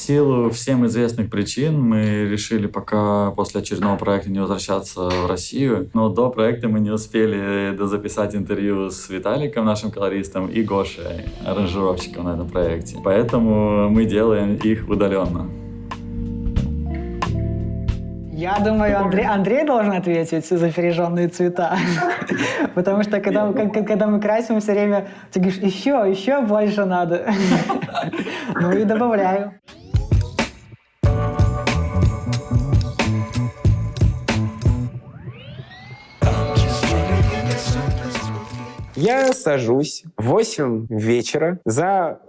силу всем известных причин мы решили пока после очередного проекта не возвращаться в Россию. Но до проекта мы не успели дозаписать интервью с Виталиком, нашим колористом, и Гошей, аранжировщиком на этом проекте. Поэтому мы делаем их удаленно. Я думаю, Андрей должен ответить за пережженные цвета. Потому что когда мы красим, все время ты говоришь, еще больше надо. Ну и добавляю. Я сажусь в 8 вечера за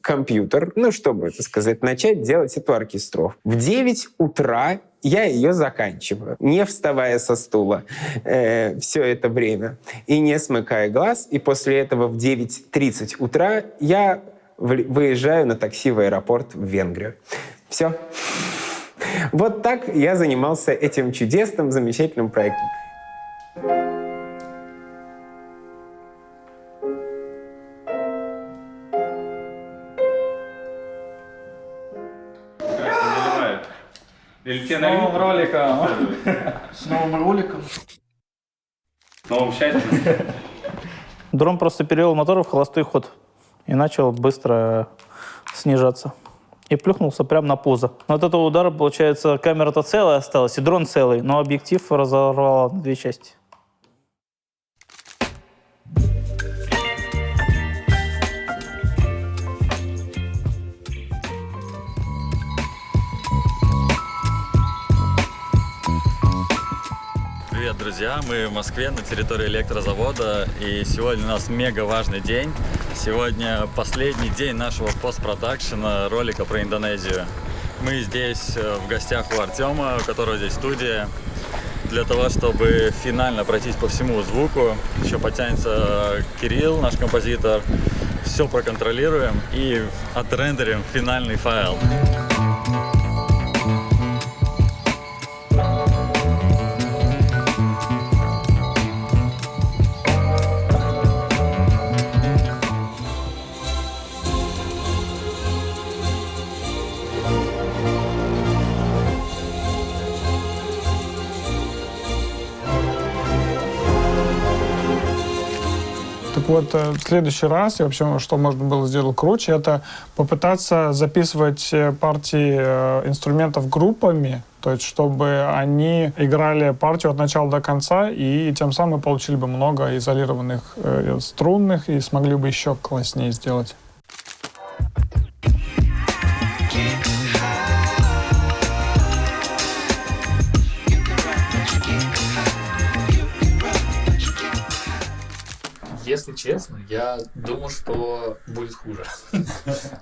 компьютер, чтобы, так сказать, начать делать эту оркестровку. В 9 утра я ее заканчиваю, не вставая со стула все это время и не смыкая глаз. И после этого в 9:30 утра я выезжаю на такси в аэропорт в Венгрию. Все. Вот так я занимался этим чудесным, замечательным проектом. Или тебе с новым роликом. С новым роликом. С новым счастьем. Дрон просто перевел мотор в холостой ход и начал быстро снижаться. И плюхнулся прямо на пузо. Но от этого удара, получается, камера-то целая осталась, и дрон целый, но объектив разорвало на 2 части. Привет, друзья! Мы в Москве на территории электрозавода, и сегодня у нас мега важный день. Сегодня последний день нашего постпродакшена ролика про Индонезию. Мы здесь в гостях у Артема, у которого здесь студия, для того, чтобы финально пройтись по всему звуку. Еще подтянется Кирилл, наш композитор. Все проконтролируем и отрендерим финальный файл. Так вот, в следующий раз, и вообще, что можно было сделать круче, это попытаться записывать партии инструментов группами, то есть чтобы они играли партию от начала до конца, и тем самым мы получили бы много изолированных струнных и смогли бы еще класснее сделать. Если честно, я думал, что будет хуже.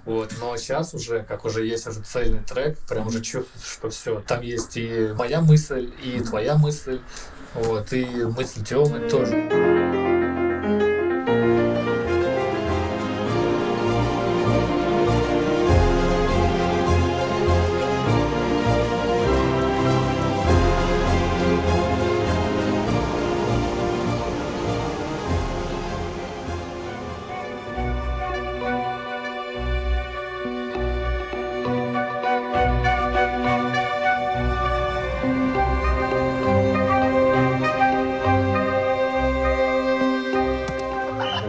Вот. Но сейчас уже, как уже есть уже цельный трек, прям уже чувствуется, что все. Там есть и моя мысль, и твоя мысль, вот, и мысль Тёмы тоже.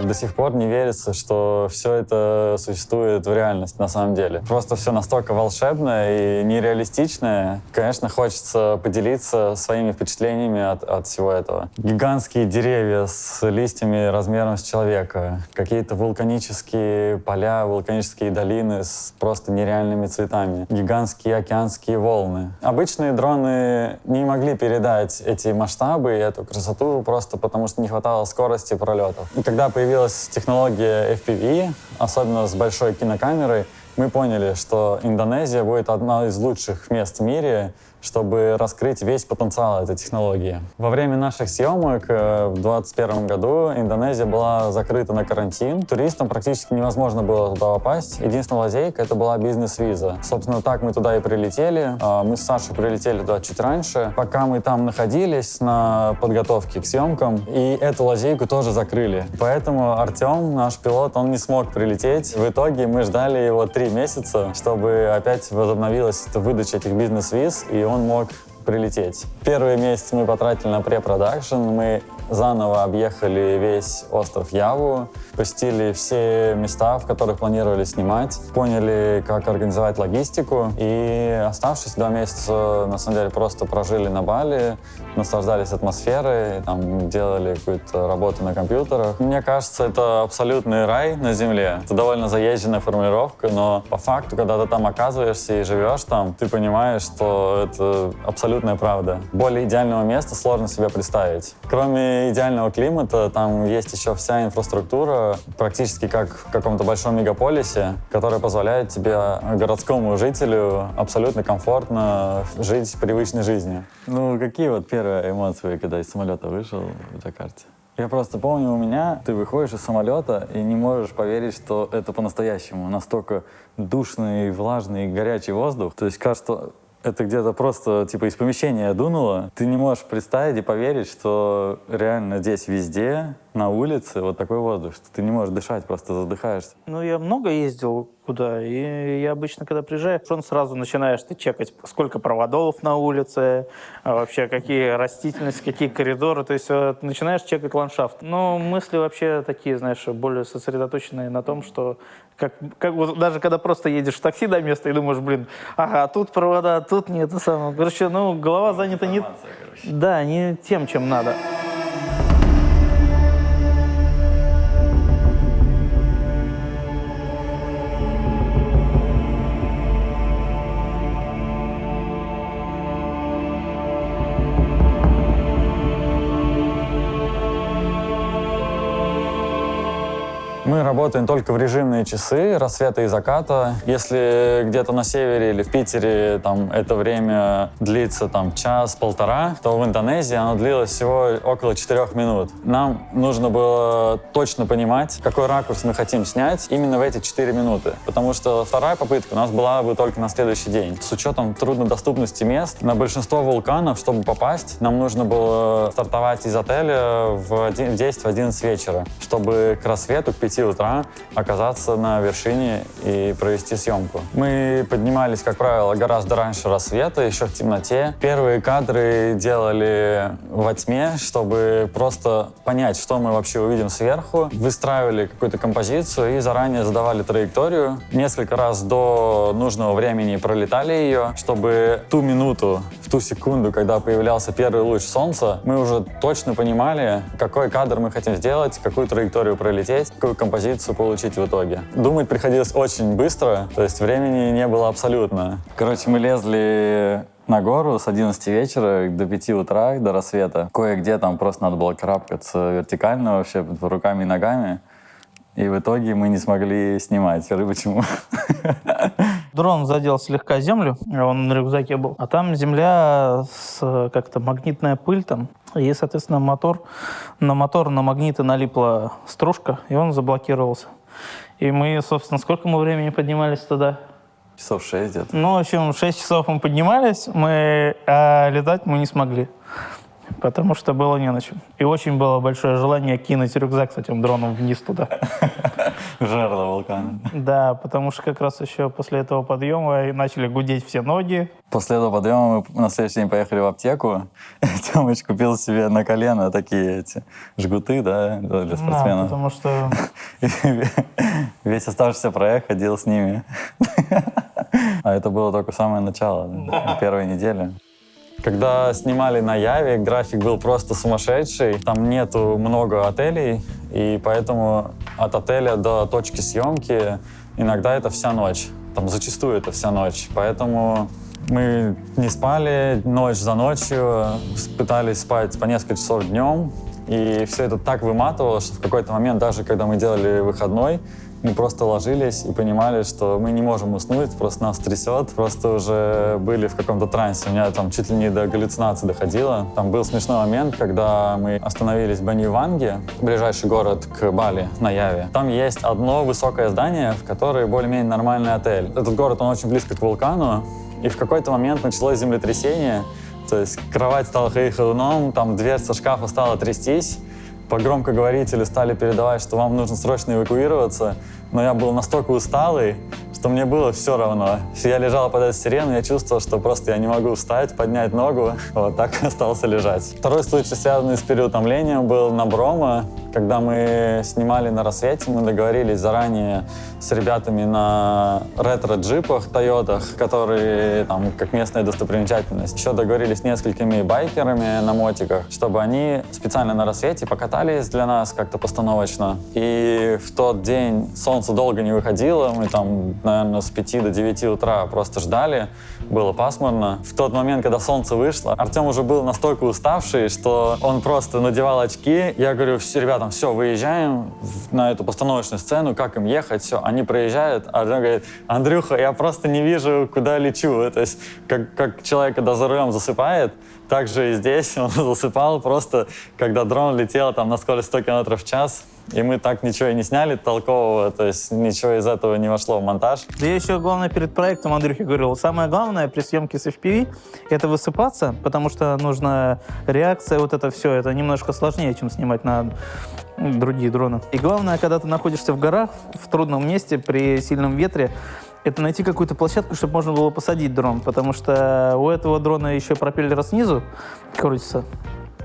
До сих пор не верится, что все это существует в реальности на самом деле. Просто все настолько волшебное и нереалистичное. Конечно, хочется поделиться своими впечатлениями от всего этого. Гигантские деревья с листьями размером с человека, какие-то вулканические поля, вулканические долины с просто нереальными цветами, гигантские океанские волны. Обычные дроны не могли передать эти масштабы и эту красоту просто потому, что не хватало скорости пролетов. И когда появилась технология FPV, особенно с большой кинокамерой, мы поняли, что Индонезия будет одно из лучших мест в мире чтобы раскрыть весь потенциал этой технологии. Во время наших съемок в 2021 году Индонезия была закрыта на карантин. Туристам практически невозможно было туда попасть. Единственная лазейка — это была бизнес-виза. Собственно, так мы туда и прилетели. Мы с Сашей прилетели туда чуть раньше. Пока мы там находились на подготовке к съемкам, и эту лазейку тоже закрыли. Поэтому Артем, наш пилот, он не смог прилететь. В итоге мы ждали его 3 месяца, чтобы опять возобновилась выдача этих бизнес-виз, и он мог прилететь. Первые месяцы мы потратили на препродакшн, мы заново объехали весь остров Яву, посетили все места, в которых планировали снимать, поняли, как организовать логистику, и оставшись 2 месяца, на самом деле, просто прожили на Бали, наслаждались атмосферой, там, делали какую-то работу на компьютерах. Мне кажется, это абсолютный рай на Земле. Это довольно заезженная формулировка, но по факту, когда ты там оказываешься и живешь там, ты понимаешь, что это абсолютная правда. Более идеального места сложно себе представить. Кроме идеального климата, там есть еще вся инфраструктура, практически как в каком-то большом мегаполисе, которая позволяет тебе, городскому жителю, абсолютно комфортно жить привычной жизнью. Ну, какие вот первые эмоции, когда из самолета вышел в Джакарте? Я просто помню, у меня ты выходишь из самолета и не можешь поверить, что это по-настоящему. Настолько душный, влажный, горячий воздух. То есть кажется, это где-то просто типа из помещения дунуло. Ты не можешь представить и поверить, что реально здесь везде, на улице, вот такой воздух, что ты не можешь дышать, просто задыхаешься. Ну, я много ездил куда, и я обычно, когда приезжаю, он сразу начинаешь ты чекать, сколько проводов на улице, вообще какие растительность, какие коридоры, то есть начинаешь чекать ландшафт. Но мысли вообще такие, знаешь, более сосредоточенные на том, что как вот даже когда просто едешь в такси до места и думаешь, блин, ага, тут провода, тут нет, это самое. Короче, ну, голова занята не... Да, не тем, чем надо. Мы работаем только в режимные часы рассвета и заката. Если где-то на севере или в Питере там, это время длится там, час-полтора, то в Индонезии оно длилось всего около 4 минут. Нам нужно было точно понимать, какой ракурс мы хотим снять именно в эти 4 минуты. Потому что вторая попытка у нас была бы только на следующий день. С учетом труднодоступности мест, на большинство вулканов, чтобы попасть, нам нужно было стартовать из отеля в 10-11 вечера, чтобы к рассвету, к 5 утра оказаться на вершине и провести съемку. Мы поднимались, как правило, гораздо раньше рассвета, еще в темноте. Первые кадры делали во тьме, чтобы просто понять, что мы вообще увидим сверху. Выстраивали какую-то композицию и заранее задавали траекторию. Несколько раз до нужного времени пролетали ее, чтобы ту минуту, в ту секунду, когда появлялся первый луч солнца, мы уже точно понимали, какой кадр мы хотим сделать, какую траекторию пролететь, какую композицию получить в итоге. Думать приходилось очень быстро, то есть времени не было абсолютно. Короче, мы лезли на гору с 11 вечера до 5 утра, до рассвета. Кое-где там просто надо было карабкаться вертикально вообще, руками и ногами. И в итоге мы не смогли снимать. Скажи, почему? Дрон задел слегка землю, он на рюкзаке был. А там земля, как-то магнитная пыль там. И, соответственно, на магниты налипла стружка, и он заблокировался. И мы, собственно, сколько мы времени поднимались туда? Часов 6 где-то. Ну, в общем, 6 часов мы поднимались, а летать мы не смогли. Потому что было не на чем. И очень было большое желание кинуть рюкзак с этим дроном вниз туда. Жерло вулкана. Да, потому что как раз еще после этого подъема начали гудеть все ноги. После этого подъема мы на следующий день поехали в аптеку. Тёмыч купил себе на колено такие эти жгуты, да, для спортсменов. Да, потому что... Весь оставшийся проект ходил с ними. А это было только самое начало, первой недели. Когда снимали на Яве, график был просто сумасшедший. Там нету много отелей, и поэтому от отеля до точки съемки иногда это вся ночь. Там зачастую это вся ночь. Поэтому мы не спали ночь за ночью, пытались спать по несколько часов днем. И все это так выматывало, что в какой-то момент, даже когда мы делали выходной, мы просто ложились и понимали, что мы не можем уснуть, просто нас трясет, просто уже были в каком-то трансе. У меня там чуть ли не до галлюцинаций доходило. Там был смешной момент, когда мы остановились в Баньюванге, ближайший город к Бали, на Яве. Там есть одно высокое здание, в которое более-менее нормальный отель. Этот город, он очень близко к вулкану, и в какой-то момент началось землетрясение, то есть кровать стала ходить ходуном, там дверца шкафа стала трястись, по громкоговорителю стали передавать, что вам нужно срочно эвакуироваться, но я был настолько усталый, что мне было все равно. Я лежал под этой сиреной, я чувствовал, что просто я не могу встать, поднять ногу, вот так остался лежать. Второй случай, связанный с переутомлением, был на Бромо. Когда мы снимали на рассвете, мы договорились заранее с ребятами на ретро-джипах, Тойотах, которые там как местная достопримечательность. Еще договорились с несколькими байкерами на мотиках, чтобы они специально на рассвете покатались для нас как-то постановочно. И в тот день солнце долго не выходило, мы там, наверное, с 5 до 9 утра просто ждали, было пасмурно. В тот момент, когда солнце вышло, Артем уже был настолько уставший, что он просто надевал очки. Я говорю: ребятам, все, выезжаем на эту постановочную сцену, как им ехать, все. Они проезжают, а Артем говорит: Андрюха, я просто не вижу, куда лечу. То есть, как человек, когда за рулем засыпает, так же и здесь он засыпал просто, когда дрон летел там на скорости 100 км в час. И мы так ничего и не сняли толкового, то есть ничего из этого не вошло в монтаж. Да я еще, главное, перед проектом Андрюхе говорил, самое главное при съемке с FPV — это высыпаться, потому что нужна реакция, вот это все, это немножко сложнее, чем снимать на другие дроны. И главное, когда ты находишься в горах, в трудном месте, при сильном ветре, это найти какую-то площадку, чтобы можно было посадить дрон, потому что у этого дрона еще пропеллер снизу крутится.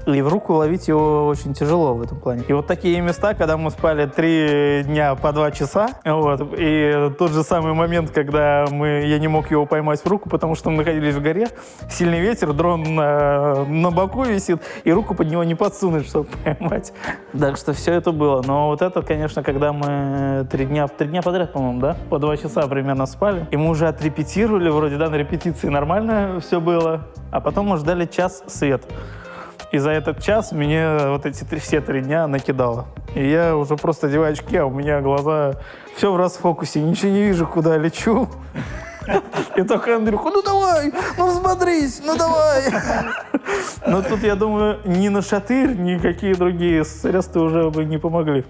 И в руку ловить его очень тяжело в этом плане. И вот такие места, когда мы спали 3 дня по 2 часа, вот, и тот же самый момент, когда я не мог его поймать в руку, потому что мы находились в горе, сильный ветер, дрон на боку висит, и руку под него не подсунуть, чтобы поймать. Так что все это было. Но вот это, конечно, когда мы 3 дня подряд, по-моему, да, по 2 часа примерно спали, и мы уже отрепетировали, вроде, да, на репетиции нормально все было, а потом мы ждали час свет. И за этот час мне вот эти все 3 дня накидало. И я уже просто одеваю очки, а у меня глаза все в расфокусе, ничего не вижу, куда лечу. И только Андрюха: ну давай, ну взбодрись, ну давай. Но тут, я думаю, ни на шатырь, ни какие другие средства уже бы не помогли.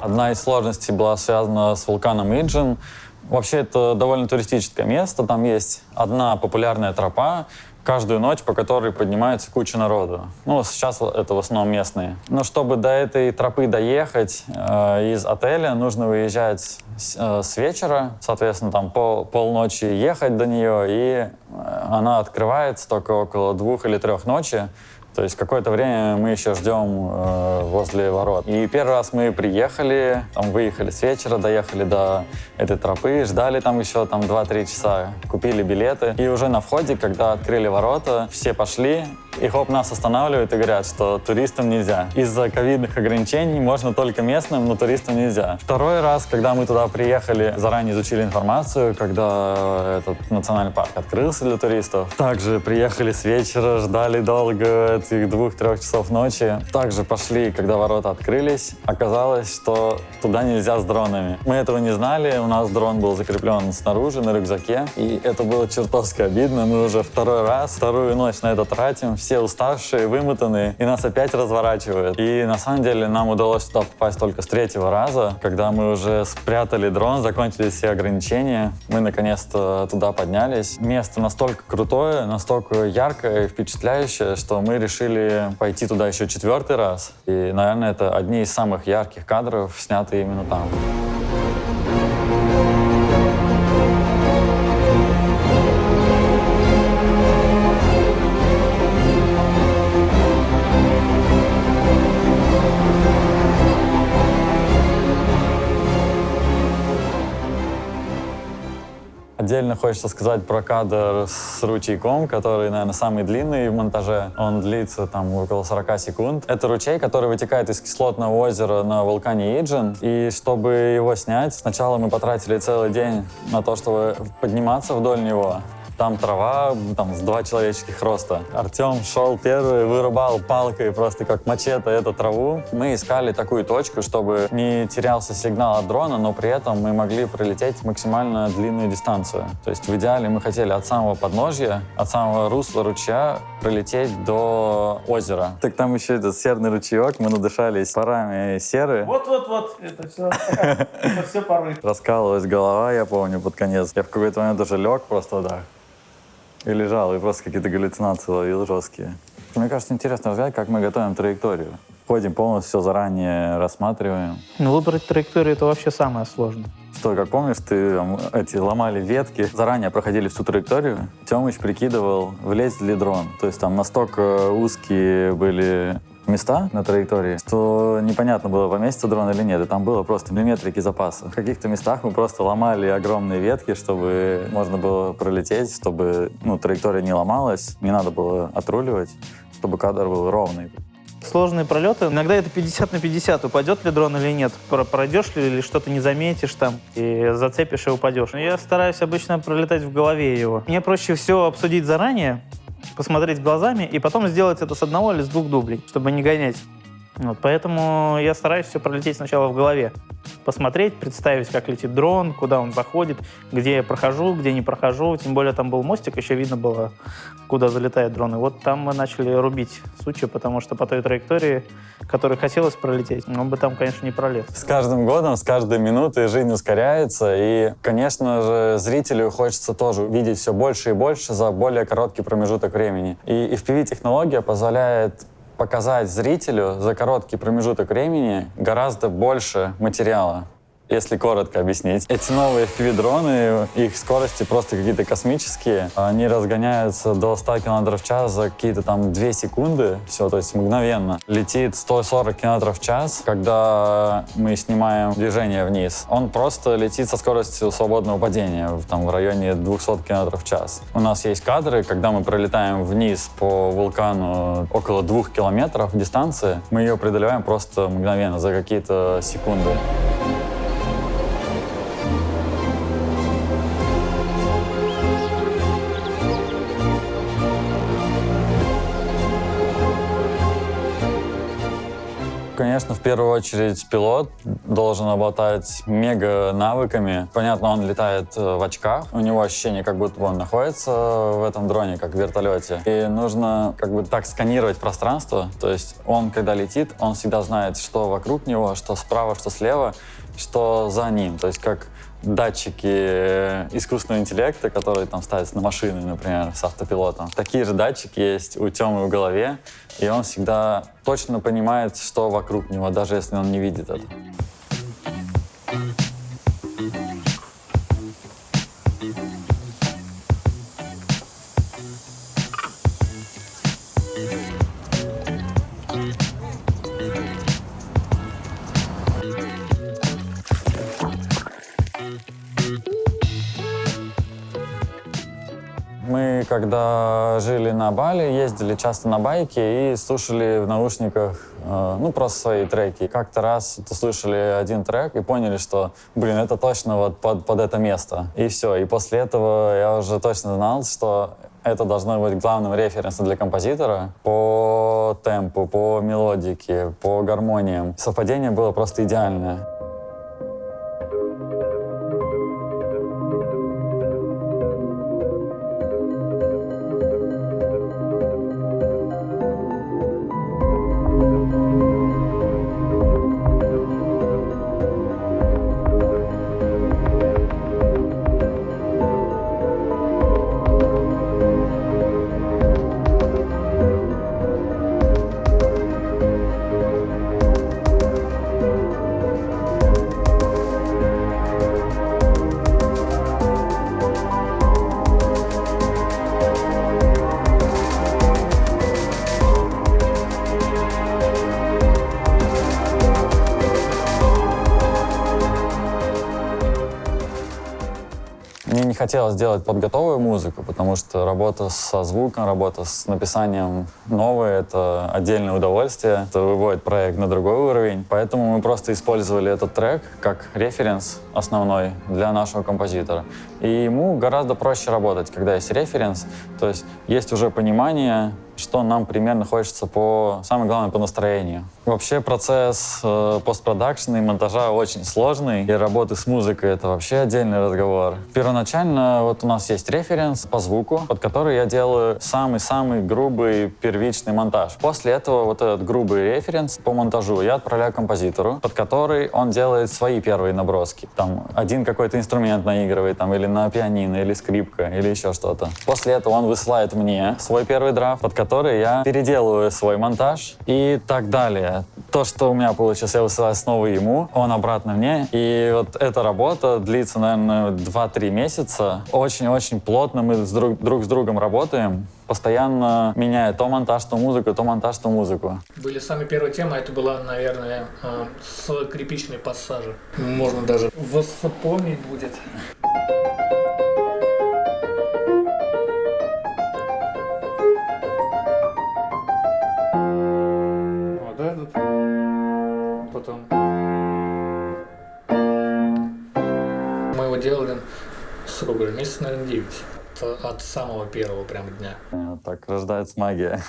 Одна из сложностей была связана с вулканом Иджин. Вообще, это довольно туристическое место. Там есть одна популярная тропа, каждую ночь, по которой поднимается куча народу. Ну, сейчас это в основном местные. Но чтобы до этой тропы доехать из отеля, нужно выезжать с вечера. Соответственно, там полночи ехать до нее, и она открывается только около 2 или 3 ночи. То есть какое-то время мы еще ждем возле ворот. И первый раз мы приехали, там, выехали с вечера, доехали до этой тропы, ждали там еще 2-3 часа, купили билеты. И уже на входе, когда открыли ворота, все пошли, и хоп, нас останавливают и говорят, что туристам нельзя. Из-за ковидных ограничений можно только местным, но туристам нельзя. Второй раз, когда мы туда приехали, заранее изучили информацию, когда этот национальный парк открылся для туристов. Также приехали с вечера, ждали долго, этих 2-3 часов ночи. Также пошли, когда ворота открылись. Оказалось, что туда нельзя с дронами. Мы этого не знали, у нас дрон был закреплен снаружи, на рюкзаке. И это было чертовски обидно. Мы уже вторую ночь на это тратим. Все уставшие, вымотанные, и нас опять разворачивают. И на самом деле нам удалось туда попасть только с 3-го раза, когда мы уже спрятали дрон, закончились все ограничения. Мы наконец-то туда поднялись. Место настолько крутое, настолько яркое и впечатляющее, что мы решили пойти туда еще 4-й раз. И, наверное, это одни из самых ярких кадров, снятые именно там. Отдельно хочется сказать про кадр с ручейком, который, наверное, самый длинный в монтаже. Он длится там около 40 секунд. Это ручей, который вытекает из кислотного озера на вулкане Иджин. И чтобы его снять, сначала мы потратили целый день на то, чтобы подниматься вдоль него. Там трава, там с 2 человеческих роста. Артем шел первый, вырубал палкой просто как мачете эту траву. Мы искали такую точку, чтобы не терялся сигнал от дрона, но при этом мы могли пролететь максимально длинную дистанцию. То есть в идеале мы хотели от самого подножья, от самого русла ручья пролететь до озера. Так там еще этот серный ручеек, мы надышались парами серы. Вот, это все пары. Раскалывалась голова, я помню, под конец. Я в какой-то момент уже лег просто так. И лежал, и просто какие-то галлюцинации ловил жесткие. Мне кажется, интересно рассказать, как мы готовим траекторию. Ходим полностью, все заранее рассматриваем. Ну, выбрать траекторию — это вообще самое сложное. Что, как помнишь, ты ломали ветки, заранее проходили всю траекторию. Тёмыч прикидывал, влезет ли дрон. То есть там настолько узкие были места на траектории, что непонятно было, поместится дрон или нет. И там было просто миллиметрики запаса. В каких-то местах мы просто ломали огромные ветки, чтобы можно было пролететь, чтобы траектория не ломалась, не надо было отруливать, чтобы кадр был ровный. Сложные пролеты. Иногда это 50 на 50. Упадет ли дрон или нет. Пройдешь ли или что-то не заметишь там. И зацепишь и упадешь. Но я стараюсь обычно пролетать в голове его. Мне проще все обсудить заранее, посмотреть глазами и потом сделать это с 1 или с 2 дублей, чтобы не гонять. Поэтому я стараюсь все пролететь сначала в голове. Посмотреть, представить, как летит дрон, куда он заходит, где я прохожу, где не прохожу. Тем более там был мостик, еще видно было, куда залетает дрон. И вот там мы начали рубить сучи, потому что по той траектории, которую хотелось пролететь, он бы там, конечно, не пролез. С каждым годом, с каждой минутой жизнь ускоряется, и, конечно же, зрителю хочется тоже увидеть все больше и больше за более короткий промежуток времени. И FPV-технология позволяет показать зрителю за короткий промежуток времени гораздо больше материала. Если коротко объяснить. Эти новые FPV-дроны, их скорости просто какие-то космические. Они разгоняются до 100 км в час за какие-то там 2 секунды. Все, то есть мгновенно. Летит 140 км в час, когда мы снимаем движение вниз. Он просто летит со скоростью свободного падения, там в районе 200 км в час. У нас есть кадры, когда мы пролетаем вниз по вулкану около 2 километров дистанции. Мы ее преодолеваем просто мгновенно, за какие-то секунды. Конечно, в первую очередь пилот должен обладать мега навыками. Понятно, он летает в очках. У него ощущение, как будто он находится в этом дроне, как в вертолете. И нужно так сканировать пространство. То есть он, когда летит, он всегда знает, что вокруг него, что справа, что слева, что за ним. То есть как датчики искусственного интеллекта, которые там ставятся на машины, например, с автопилотом. Такие же датчики есть у Тёмы в голове, и он всегда точно понимает, что вокруг него, даже если он не видит это. Мы, когда жили на Бали, ездили часто на байке и слушали в наушниках просто свои треки. Как-то раз услышали один трек и поняли, что, это точно вот под это место. И все. И после этого я уже точно знал, что это должно быть главным референсом для композитора по темпу, по мелодике, по гармониям. Совпадение было просто идеальное. хотелось делать подготовую музыку, потому что работа со звуком, работа с написанием новой — это отдельное удовольствие. Это выводит проект на другой уровень. Поэтому мы просто использовали этот трек как референс основной для нашего композитора. И ему гораздо проще работать, когда есть референс, то есть уже понимание, что нам примерно хочется самое главное, по настроению. Вообще процесс постпродакшена и монтажа очень сложный, и работы с музыкой — это вообще отдельный разговор. Первоначально вот у нас есть референс по звуку, под который я делаю самый-самый грубый первичный монтаж. После этого вот этот грубый референс по монтажу я отправляю композитору, под который он делает свои первые наброски. Там один какой-то инструмент наигрывает, там, или на пианино, или скрипка, или еще что-то. После этого он высылает мне свой первый драфт, под который я переделываю свой монтаж и так далее. То, что у меня получилось, я высылаю снова ему, он обратно мне. И вот эта работа длится, наверное, 2-3 месяца. Очень-очень плотно мы друг с другом работаем, постоянно меняя то монтаж, то музыку, то монтаж, то музыку. Были самые первые темы, это была, наверное, скрипичные пассажи. Можно даже вспомнить будет. Вот этот. Потом. Мы его делали, сколько же, месяцев, наверное, 9. От самого первого прям дня. Вот так рождается магия.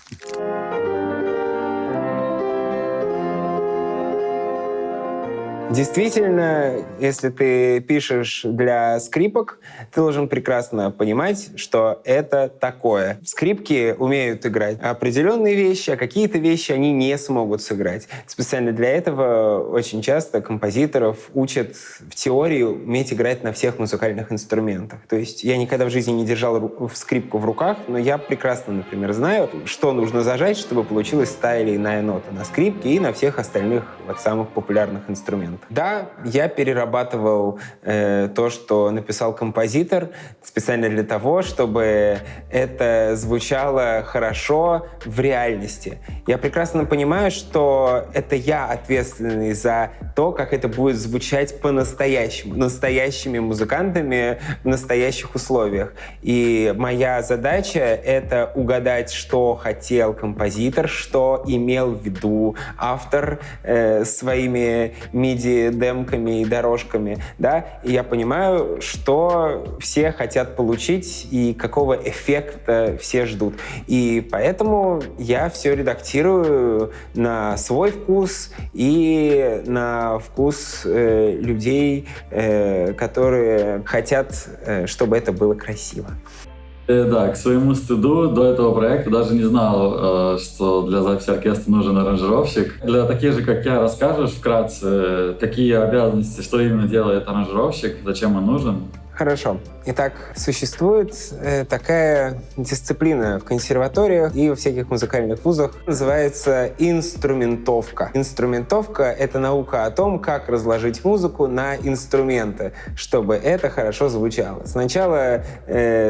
Действительно, если ты пишешь для скрипок, ты должен прекрасно понимать, что это такое. Скрипки умеют играть определенные вещи, а какие-то вещи они не смогут сыграть. Специально для этого очень часто композиторов учат в теории уметь играть на всех музыкальных инструментах. То есть я никогда в жизни не держал скрипку в руках, но я прекрасно, например, знаю, что нужно зажать, чтобы получилась та или иная нота на скрипке и на всех остальных вот самых популярных инструментах. Да, я перерабатывал то, что написал композитор, специально для того, чтобы это звучало хорошо в реальности. Я прекрасно понимаю, что это я ответственный за то, как это будет звучать по-настоящему, настоящими музыкантами в настоящих условиях. И моя задача — это угадать, что хотел композитор, что имел в виду автор своими MIDI-демками и дорожками, да, и я понимаю, что все хотят получить и какого эффекта все ждут. И поэтому я все редактирую на свой вкус и на вкус людей, которые хотят, чтобы это было красиво. Да, к своему стыду до этого проекта даже не знал, что для записи оркестра нужен аранжировщик. Для таких же, как я, расскажешь вкратце, какие обязанности, что именно делает аранжировщик, зачем он нужен? Хорошо. Итак, существует такая дисциплина в консерваториях и во всяких музыкальных вузах, называется инструментовка. Инструментовка — это наука о том, как разложить музыку на инструменты, чтобы это хорошо звучало. Сначала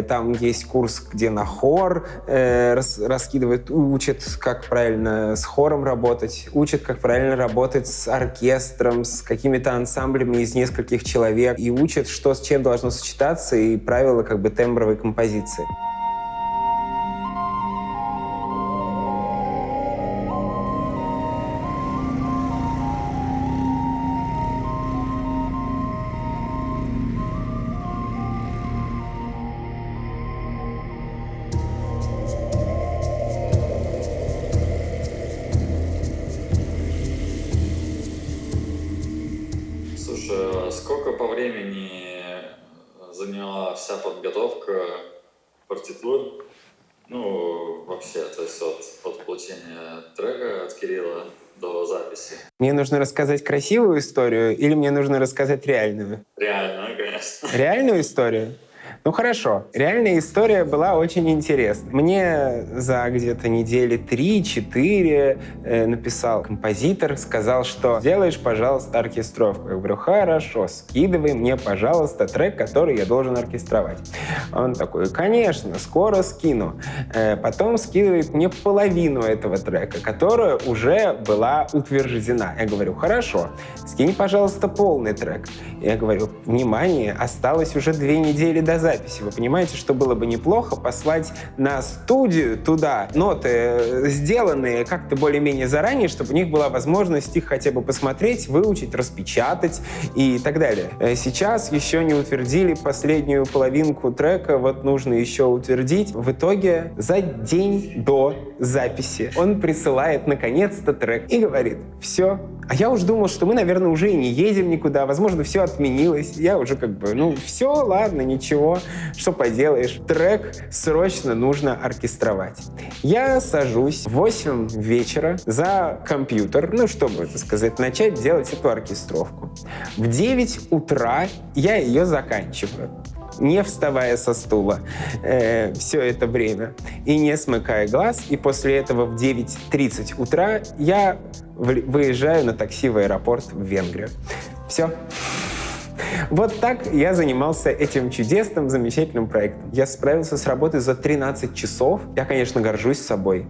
там есть курс, где на хор раскидывают, учат, как правильно с хором работать, учат, как правильно работать с оркестром, с какими-то ансамблями из нескольких человек, и учат, что с чем должно сочетаться, и правила как бы тембровой композиции. Слушай, а сколько по времени заняла вся подготовка партитур? Ну, вообще, то есть от получения трека от Кирилла до записи. Мне нужно рассказать красивую историю или мне нужно рассказать реальную? Реально, конечно. Реальную историю? Ну хорошо, реальная история была очень интересна. Мне за где-то недели 3-4 написал композитор, сказал, что сделаешь, пожалуйста, оркестровку. Я говорю, хорошо, скидывай мне, пожалуйста, трек, который я должен оркестровать. Он такой, конечно, скоро скину. Потом скидывает мне половину этого трека, которая уже была утверждена. Я говорю, хорошо, скинь, пожалуйста, полный трек. Я говорю, внимание, осталось уже 2 недели до записи. записи. Вы понимаете, что было бы неплохо послать на студию туда ноты, сделанные как-то более-менее заранее, чтобы у них была возможность их хотя бы посмотреть, выучить, распечатать и так далее. Сейчас еще не утвердили последнюю половинку трека, вот нужно еще утвердить. В итоге за день до записи он присылает наконец-то трек и говорит: все. А я уже думал, что мы, наверное, уже и не едем никуда, возможно, все отменилось. Я уже как бы, все, ладно, ничего, что поделаешь. Трек срочно нужно оркестровать. Я сажусь в 8 вечера за компьютер, чтобы, так сказать, начать делать эту оркестровку. В 9 утра я ее заканчиваю, не вставая со стула все это время и не смыкая глаз. И после этого в 9:30 утра я выезжаю на такси в аэропорт в Венгрию. Все. Вот так я занимался этим чудесным, замечательным проектом. Я справился с работой за 13 часов. Я, конечно, горжусь собой.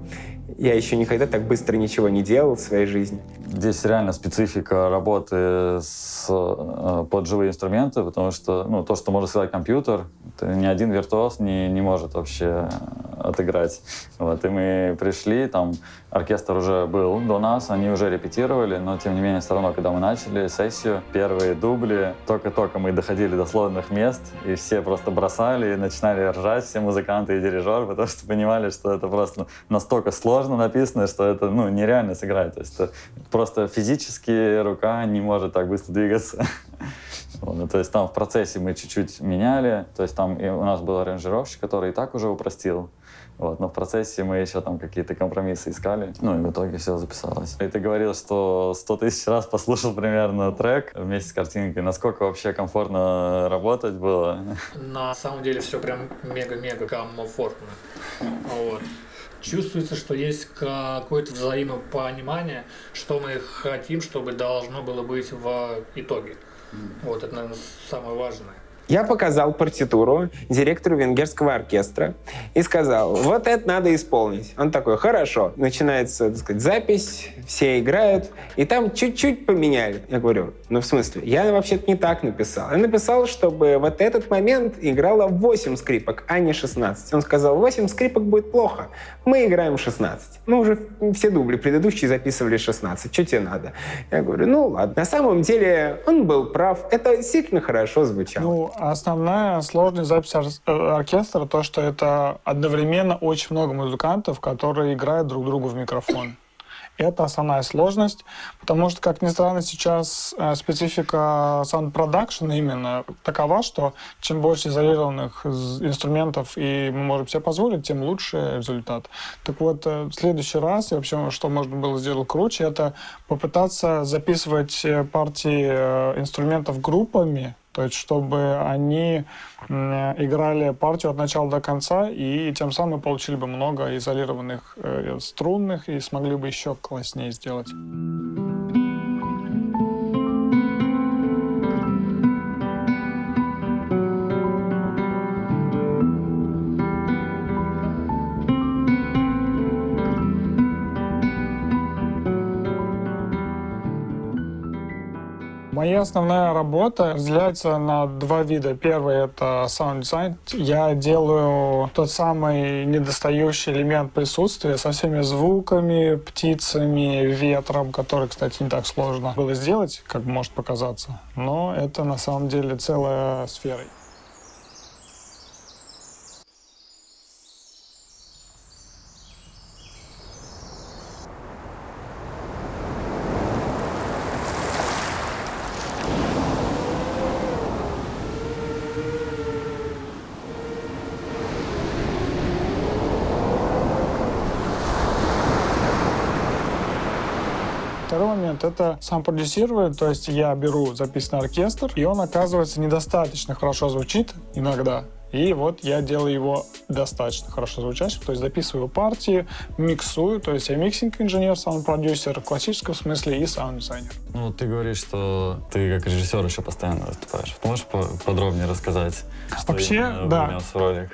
Я еще никогда так быстро ничего не делал в своей жизни. Здесь реально специфика работы под живые инструменты, потому что то, что может сделать компьютер, ни один виртуоз не может вообще отыграть. Вот, и мы пришли, там оркестр уже был до нас, они уже репетировали, но тем не менее все равно, когда мы начали сессию, первые дубли, только мы доходили до сложных мест, и все просто бросали и начинали ржать, все музыканты и дирижер, потому что понимали, что это просто настолько сложно написано, что это нереально сыграть. То есть это просто физически рука не может так быстро двигаться. То есть там в процессе мы чуть-чуть меняли, то есть там у нас был аранжировщик, который и так уже упростил. Но в процессе мы еще там какие-то компромиссы искали, и в итоге все записалось. И ты говорил, что 100 тысяч раз послушал примерно трек вместе с картинкой. Насколько вообще комфортно работать было? На самом деле все прям мега-мега комфортно. Чувствуется, что есть какое-то взаимопонимание, что мы хотим, чтобы должно было быть в итоге. Это, наверное, самое важное. Я показал партитуру директору венгерского оркестра и сказал: вот это надо исполнить. Он такой: хорошо. Начинается, так сказать, запись, все играют, и там чуть-чуть поменяли. Я говорю: в смысле? Я вообще-то не так написал. Я написал, чтобы вот этот момент играло 8 скрипок, а не 16. Он сказал: 8 скрипок будет плохо. Мы играем 16. Мы уже все дубли предыдущие записывали 16. Что тебе надо? Я говорю: ладно. На самом деле он был прав. Это действительно хорошо звучало. Основная сложность записи оркестра то, что это одновременно очень много музыкантов, которые играют друг другу в микрофон. Это основная сложность, потому что, как ни странно, сейчас специфика саунд-продакшена именно такова, что чем больше изолированных инструментов и мы можем себе позволить, тем лучше результат. Так вот, в следующий раз, и вообще, что можно было сделать круче, это попытаться записывать партии инструментов группами, то есть чтобы они играли партию от начала до конца, и тем самым мы получили бы много изолированных струнных и смогли бы еще класснее сделать. Моя основная работа разделяется на два вида. Первый — это саунд-дизайн. Я делаю тот самый недостающий элемент присутствия со всеми звуками, птицами, ветром, который, кстати, не так сложно было сделать, как может показаться. Но это на самом деле целая сфера. Второй момент — это сам продюсирование, то есть я беру записанный оркестр, и он, оказывается, недостаточно хорошо звучит иногда. И вот я делаю его достаточно хорошо звучащим, то есть записываю партии, миксую, то есть я миксинг-инженер, саунд-продюсер в классическом смысле и саунд-дизайнер. Ты говоришь, что ты как режиссер еще постоянно выступаешь. Можешь подробнее рассказать, что вообще, да, внес в ролик?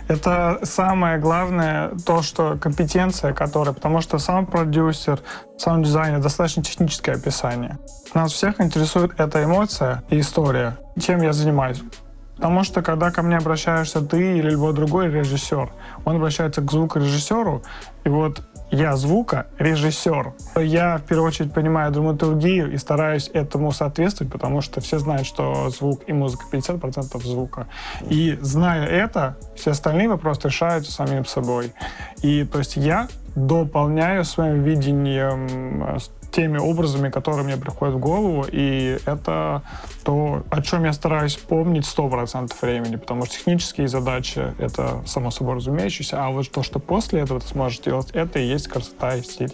Это самое главное, то, что компетенция, которая... Потому что саунд-продюсер, саунд-дизайнер — достаточно техническое описание. Нас всех интересует эта эмоция и история. Чем я занимаюсь? Потому что, когда ко мне обращаешься ты или любой другой режиссер, он обращается к звукорежиссеру, и вот я звукорежиссер. Я, в первую очередь, понимаю драматургию и стараюсь этому соответствовать, потому что все знают, что звук и музыка 50% звука. И, зная это, все остальные вопросы решаются самим собой. И, то есть, я дополняю своим видением теми образами, которые мне приходят в голову, и это то, о чем я стараюсь помнить 100% времени, потому что технические задачи — это само собой разумеющееся, а вот то, что после этого ты сможешь делать, это и есть красота и стиль.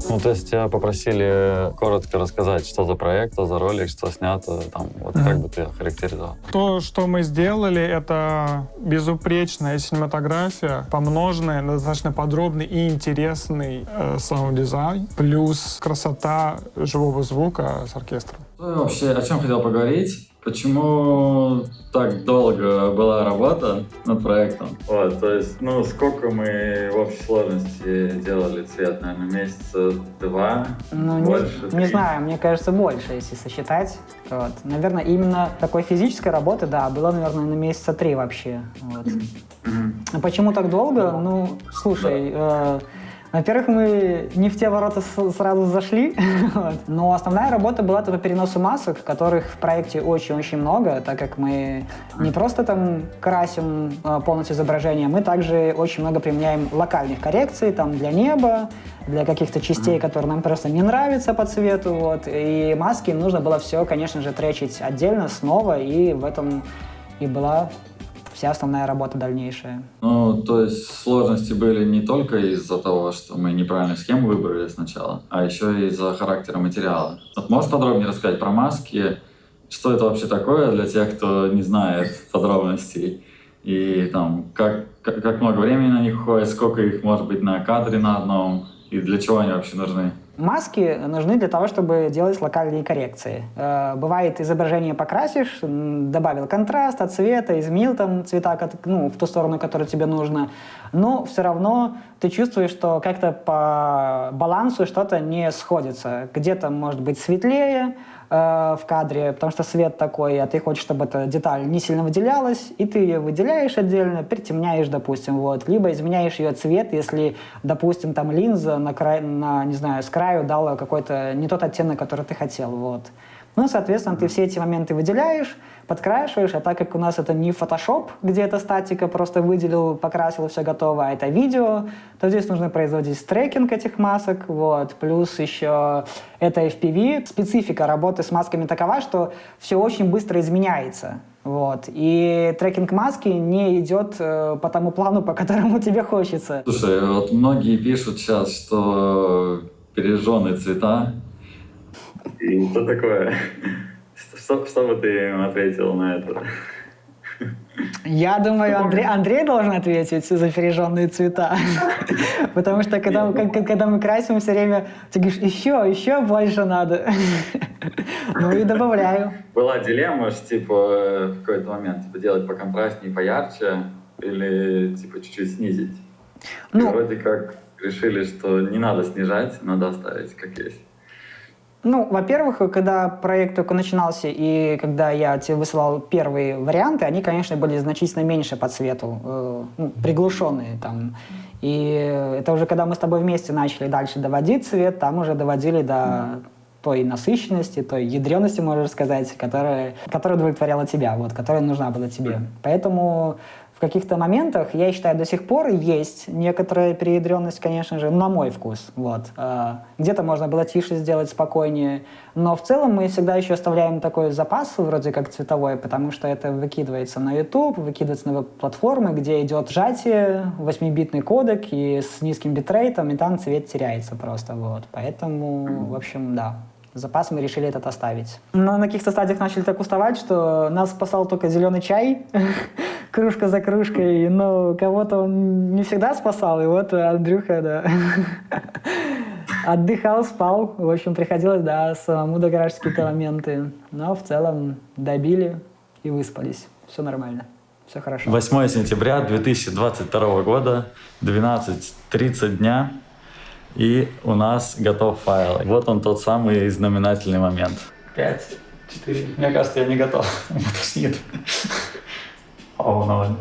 Ну, то есть тебя попросили коротко рассказать, что за проект, что за ролик, что снято, там, вот как бы ты охарактеризовал? То, что мы сделали, это безупречная синематография, помноженная на достаточно подробный и интересный саунд-дизайн, плюс красота живого звука с оркестром. Вообще, о чем хотел поговорить? Почему так долго была работа над проектом? Вот, то есть, ну, сколько мы в общей сложности делали цвет? Наверное, месяца 2, Ну, больше? не знаю, мне кажется, больше, если сосчитать. Вот. Наверное, именно такой физической работы, да, было, наверное, на месяца 3 вообще. Вот. А почему так долго? Ну, слушай, во-первых, мы не в те ворота сразу зашли, вот. Но основная работа была по переносу масок, которых в проекте очень-очень много, так как мы не просто там красим полностью изображение, мы также очень много применяем локальных коррекций там для неба, для каких-то частей, которые нам просто не нравятся по цвету, вот. И маски нужно было все, конечно же, тречить отдельно, снова, и в этом и была вся основная работа дальнейшая. Ну, то есть сложности были не только из-за того, что мы неправильную схему выбрали сначала, а еще и из-за характера материала. Вот можешь подробнее рассказать про маски? Что это вообще такое для тех, кто не знает подробностей? И там, как много времени на них уходит, сколько их может быть на кадре на одном, и для чего они вообще нужны? Маски нужны для того, чтобы делать локальные коррекции. Бывает, изображение покрасишь, добавил контраст от цвета, изменил там цвета, в ту сторону, которую тебе нужно, но все равно ты чувствуешь, что как-то по балансу что-то не сходится. Где-то может быть светлее в кадре, потому что свет такой, а ты хочешь, чтобы эта деталь не сильно выделялась, и ты ее выделяешь отдельно, притемняешь, допустим, вот. Либо изменяешь ее цвет, если, допустим, там линза не знаю, с краю дала какой-то не тот оттенок, который ты хотел, вот. Ну, соответственно, ты все эти моменты выделяешь, подкрашиваешь, а так как у нас это не Photoshop, где эта статика просто выделил, покрасил, и все готово, а это видео, то здесь нужно производить трекинг этих масок, вот, плюс еще это FPV. Специфика работы с масками такова, что все очень быстро изменяется, вот, и трекинг маски не идет по тому плану, по которому тебе хочется. Слушай, вот многие пишут сейчас, что пережженные цвета. И что такое? Что бы ты им ответил на это? Я думаю, Андрей должен ответить за пережженные цвета. Потому что когда мы красим, все время ты говоришь, еще больше надо. Ну и добавляю. Была дилемма, типа, в какой-то момент делать поконтрастнее, поярче или типа чуть-чуть снизить. И вроде как решили, что не надо снижать, надо оставить как есть. Ну, во-первых, когда проект только начинался, и когда я тебе высылал первые варианты, они, конечно, были значительно меньше по цвету, приглушенные там. И это уже когда мы с тобой вместе начали дальше доводить цвет, там уже доводили до той насыщенности, той ядрёности, можно сказать, которая удовлетворяла тебя, вот, которая нужна была тебе. Поэтому в каких-то моментах, я считаю, до сих пор есть некоторая переядренность, конечно же, на мой вкус. Вот. Где-то можно было тише сделать, спокойнее. Но в целом мы всегда еще оставляем такой запас, вроде как цветовой, потому что это выкидывается на YouTube, выкидывается на веб-платформы, где идет сжатие, 8-битный кодек и с низким битрейтом, и там цвет теряется просто. Вот. Поэтому, в общем, да. Запас мы решили этот оставить. Но на каких-то стадиях начали так уставать, что нас спасал только зеленый чай, кружка за кружкой, но кого-то он не всегда спасал, и вот Андрюха, да, отдыхал, спал, в общем, приходилось, да, самому догорать какие-то моменты, но в целом добили и выспались, все нормально, все хорошо. 8 сентября 2022 года, 12:30 дня. И у нас готов файл. Вот он тот самый знаменательный момент. 5, 4. Мне кажется, я не готов. Меня тошнит. О, 0.